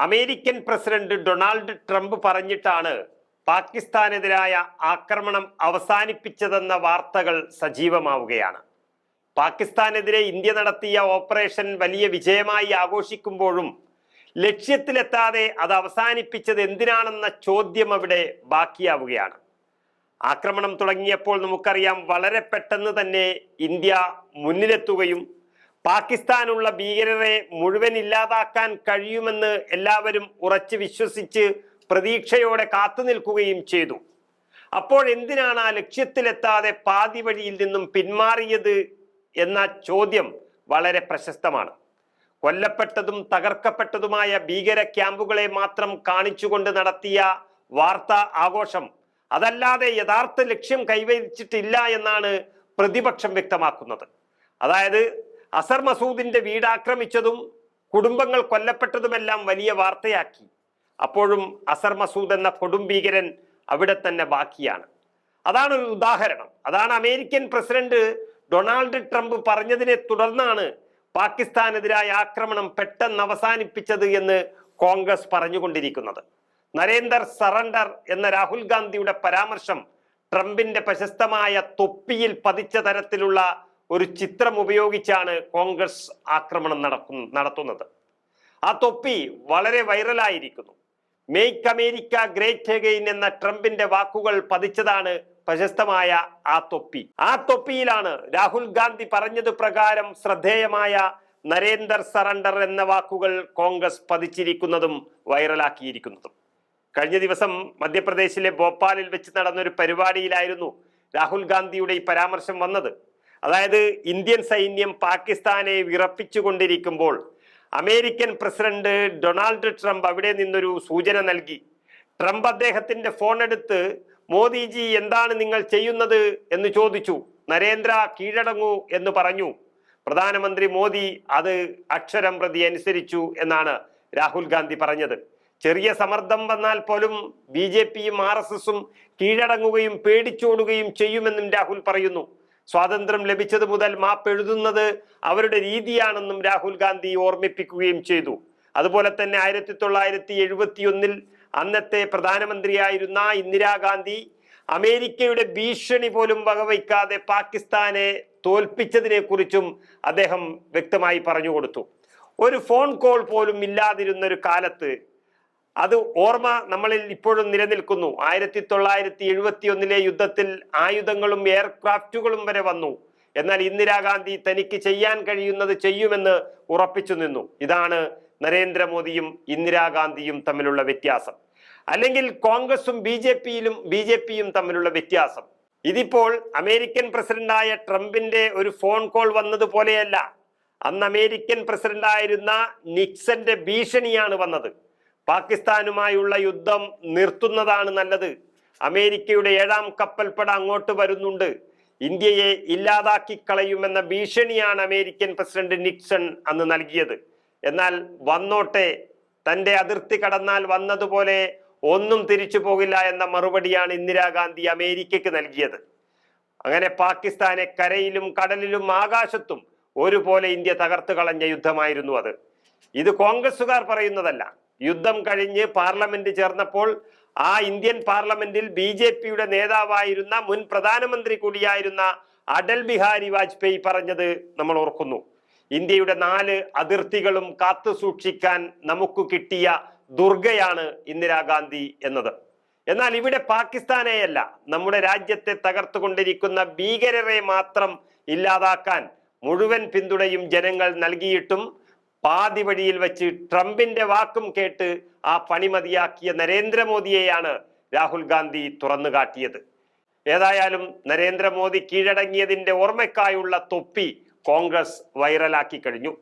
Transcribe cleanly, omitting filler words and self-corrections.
American president Donald Trump പറഞ്ഞിട്ടാണ് പാകിസ്ഥാനെതിരായ ആക്രമണം അവസാനിപ്പിച്ചതെന്ന വാർത്തകൾ സജീവമാവുകയാണ്. പാകിസ്ഥാനെതിരെ ഇന്ത്യ നടത്തിയ ഓപ്പറേഷൻ വലിയ വിജയമായി ആഘോഷിക്കുമ്പോഴും ലക്ഷ്യത്തിലെത്താതെ അത് അവസാനിപ്പിച്ചത് എന്തിനാണെന്ന ചോദ്യം അവിടെ ബാക്കിയാവുകയാണ്. ആക്രമണം തുടങ്ങിയപ്പോൾ നമുക്കറിയാം, വളരെ പെട്ടെന്ന് തന്നെ ഇന്ത്യ മുന്നിലെത്തുകയും പാകിസ്ഥാനുള്ള ഭീകരരെ മുഴുവൻ ഇല്ലാതാക്കാൻ കഴിയുമെന്ന് എല്ലാവരും ഉറച്ചു വിശ്വസിച്ച് പ്രതീക്ഷയോടെ കാത്തു നിൽക്കുകയും ചെയ്തു. അപ്പോഴെന്തിനാണ് ആ ലക്ഷ്യത്തിലെത്താതെ പാതി വഴിയിൽ നിന്നും പിന്മാറിയത് എന്ന ചോദ്യം വളരെ പ്രശസ്തമാണ്. കൊല്ലപ്പെട്ടതും തകർക്കപ്പെട്ടതുമായ ഭീകര ക്യാമ്പുകളെ മാത്രം കാണിച്ചുകൊണ്ട് നടത്തിയ വാർത്താ ആഘോഷം അതല്ലാതെ യഥാർത്ഥ ലക്ഷ്യം കൈവരിച്ചിട്ടില്ല എന്നാണ് പ്രതിപക്ഷം വ്യക്തമാക്കുന്നത്. അതായത് അസർ മസൂദിന്റെ വീട് ആക്രമിച്ചതും കുടുംബങ്ങൾ കൊല്ലപ്പെട്ടതുമെല്ലാം വലിയ വാർത്തയാക്കി. അപ്പോഴും അസർ മസൂദ് എന്ന കൊടും ഭീകരൻ അവിടെ തന്നെ ബാക്കിയാണ്. അതാണ് ഒരു ഉദാഹരണം. അതാണ് അമേരിക്കൻ പ്രസിഡന്റ് ഡൊണാൾഡ് ട്രംപ് പറഞ്ഞതിനെ തുടർന്നാണ് പാകിസ്ഥാനെതിരായ ആക്രമണം പെട്ടെന്ന് അവസാനിപ്പിച്ചത് എന്ന് കോൺഗ്രസ് പറഞ്ഞുകൊണ്ടിരിക്കുന്നത്. നരേന്ദർ സറണ്ടർ എന്ന രാഹുൽ ഗാന്ധിയുടെ പരാമർശം ട്രംപിന്റെ പ്രശസ്തമായ തൊപ്പിയിൽ പതിച്ച തരത്തിലുള്ള ഒരു ചിത്രം ഉപയോഗിച്ചാണ് കോൺഗ്രസ് ആക്രമണം നടത്തുന്നത്. ആ തൊപ്പി വളരെ വൈറലായിരിക്കുന്നു. മേക്ക് അമേരിക്ക ഗ്രേറ്റ് അഗെയിൻ എന്ന ട്രംപിന്റെ വാക്കുകൾ പതിച്ചതാണ് പ്രശസ്തമായ ആ തൊപ്പി. ആ തൊപ്പിയിലാണ് രാഹുൽ ഗാന്ധി പറഞ്ഞത് പ്രകാരം ശ്രദ്ധേയമായ നരേന്ദർ സറണ്ടർ എന്ന വാക്കുകൾ കോൺഗ്രസ് പതിച്ചിരിക്കുന്നതും വൈറലാക്കിയിരിക്കുന്നതും. കഴിഞ്ഞ ദിവസം മധ്യപ്രദേശിലെ ഭോപ്പാലിൽ വെച്ച് നടന്നൊരു പരിപാടിയിലായിരുന്നു രാഹുൽ ഗാന്ധിയുടെ ഈ പരാമർശം വന്നത്. അതായത് ഇന്ത്യൻ സൈന്യം പാകിസ്ഥാനെ വിറപ്പിച്ചുകൊണ്ടിരിക്കുമ്പോൾ അമേരിക്കൻ പ്രസിഡന്റ് ഡൊണാൾഡ് ട്രംപ് അവിടെ നിന്നൊരു സൂചന നൽകി. ട്രംപ് അദ്ദേഹത്തിന്റെ ഫോൺ എടുത്ത് മോദിജി എന്താണ് നിങ്ങൾ ചെയ്യുന്നത് എന്ന് ചോദിച്ചു. നരേന്ദ്ര കീഴടങ്ങൂ എന്ന് പറഞ്ഞു. പ്രധാനമന്ത്രി മോദി അത് അക്ഷരം പ്രതി അനുസരിച്ചു എന്നാണ് രാഹുൽ ഗാന്ധി പറഞ്ഞത്. ചെറിയ സമ്മർദ്ദം വന്നാൽ പോലും BJPയും RSSും കീഴടങ്ങുകയും പേടിച്ചോടുകയും ചെയ്യുമെന്നും രാഹുൽ പറയുന്നു. സ്വാതന്ത്ര്യം ലഭിച്ചത് മുതൽ മാപ്പ് എഴുതുന്നത് അവരുടെ രീതിയാണെന്നും രാഹുൽ ഗാന്ധി ഓർമ്മിപ്പിക്കുകയും ചെയ്തു. അതുപോലെ തന്നെ 1971 അന്നത്തെ പ്രധാനമന്ത്രിയായിരുന്ന ഇന്ദിരാഗാന്ധി അമേരിക്കയുടെ ഭീഷണി പോലും വകവയ്ക്കാതെ പാകിസ്ഥാനെ തോൽപ്പിച്ചതിനെ കുറിച്ചും അദ്ദേഹം വ്യക്തമായി പറഞ്ഞു കൊടുത്തു. ഒരു ഫോൺ കോൾ പോലും ഇല്ലാതിരുന്ന ഒരു കാലത്ത് അത് ഓർമ്മ നമ്മളിൽ ഇപ്പോഴും നിലനിൽക്കുന്നു. 1971 യുദ്ധത്തിൽ ആയുധങ്ങളും എയർക്രാഫ്റ്റുകളും വരെ വന്നു. എന്നാൽ ഇന്ദിരാഗാന്ധി തനിക്ക് ചെയ്യാൻ കഴിയുന്നത് ചെയ്യുമെന്ന് ഉറപ്പിച്ചു നിന്നു. ഇതാണ് നരേന്ദ്രമോദിയും ഇന്ദിരാഗാന്ധിയും തമ്മിലുള്ള വ്യത്യാസം. അല്ലെങ്കിൽ കോൺഗ്രസും ബി ജെ പിയും തമ്മിലുള്ള വ്യത്യാസം. ഇതിപ്പോൾ അമേരിക്കൻ പ്രസിഡന്റായ ട്രംപിന്റെ ഒരു ഫോൺ കോൾ വന്നതുപോലെയല്ല. അന്ന് അമേരിക്കൻ പ്രസിഡന്റായിരുന്ന നിക്സന്റെ ഭീഷണിയാണ് വന്നത്. പാകിസ്ഥാനുമായുള്ള യുദ്ധം നിർത്തുന്നതാണ് നല്ലത്. അമേരിക്കയുടെ 7ാം കപ്പൽപ്പട അങ്ങോട്ട് വരുന്നുണ്ട്. ഇന്ത്യയെ ഇല്ലാതാക്കി കളയുമെന്ന ഭീഷണിയാണ് അമേരിക്കൻ പ്രസിഡന്റ് നിക്സൺ അന്ന് നൽകിയത്. എന്നാൽ വന്നോട്ടെ, തന്റെ അതിർത്തി കടന്നാൽ വന്നതുപോലെ ഒന്നും തിരിച്ചു പോകില്ല എന്ന മറുപടിയാണ് ഇന്ദിരാഗാന്ധി അമേരിക്കയ്ക്ക് നൽകിയത്. അങ്ങനെ പാകിസ്ഥാനെ കരയിലും കടലിലും ആകാശത്തും ഒരുപോലെ ഇന്ത്യ തകർത്ത് കളഞ്ഞ യുദ്ധമായിരുന്നു അത്. ഇത് കോൺഗ്രസുകാർ പറയുന്നതല്ല. യുദ്ധം കഴിഞ്ഞ് പാർലമെന്റ് ചേർന്നപ്പോൾ ആ ഇന്ത്യൻ പാർലമെന്റിൽ BJPയുടെ നേതാവായിരുന്ന മുൻ പ്രധാനമന്ത്രി കൂടിയായിരുന്ന അടൽ ബിഹാരി വാജ്പേയി പറഞ്ഞത് നമ്മൾ ഓർക്കുന്നു. ഇന്ത്യയുടെ 4 അതിർത്തികളും കാത്തു സൂക്ഷിക്കാൻ നമുക്ക് കിട്ടിയ ദുർഗയാണ് ഇന്ദിരാഗാന്ധി എന്നത്. എന്നാൽ ഇവിടെ പാകിസ്ഥാനെയല്ല, നമ്മുടെ രാജ്യത്തെ തകർത്തുകൊണ്ടിരിക്കുന്ന ഭീകരരെ മാത്രം ഇല്ലാതാക്കാൻ മുഴുവൻ പിന്തുണയും ജനങ്ങൾ നൽകിയിട്ടും പാതി വഴിയിൽ വെച്ച് ട്രംപിന്റെ വാക്കും കേട്ട് ആ പണി മതിയാക്കിയ നരേന്ദ്രമോദിയെയാണ് രാഹുൽ ഗാന്ധി തുറന്നു കാട്ടിയത്. ഏതായാലും നരേന്ദ്രമോദി കീഴടങ്ങിയതിന്റെ ഓർമ്മയ്ക്കായുള്ള തൊപ്പി കോൺഗ്രസ് വൈറലാക്കി കഴിഞ്ഞു.